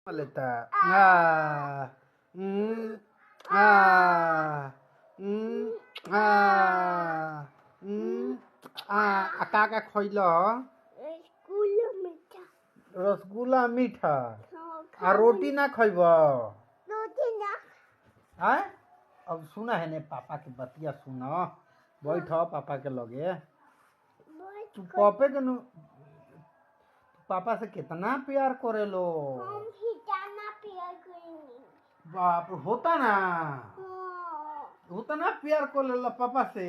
Maleta. Ah. Ah. Ah. কাকা খইল रसगुल्ला मीठा आ रोटी ना खइब हैं। अब सुना है ने पापा के बतिया सुना। बैठ पापा के लगे। तू पापे के पापा से कितना प्यार करेलो। बाप होता ना प्यार कर लेला पापा से।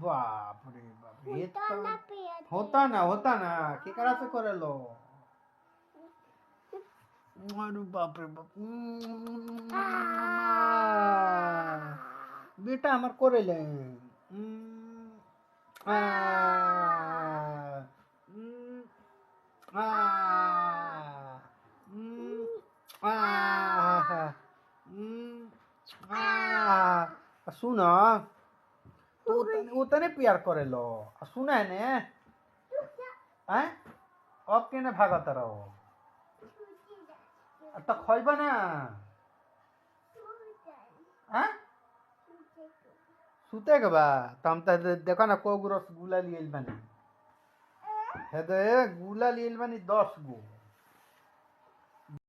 बाप रे बाप होता ना केकरा से करेलो। अरे बाप रे बाप बेटा हमार करेले सुन तो उतने प्यार करेलो। सुना है ने अब के भागत रहो तो खइबा ना सुते के बा। तो हम देखो ना को रसगुल्ला लिए बानी। हे दे गुला लिए बानी 10 गो।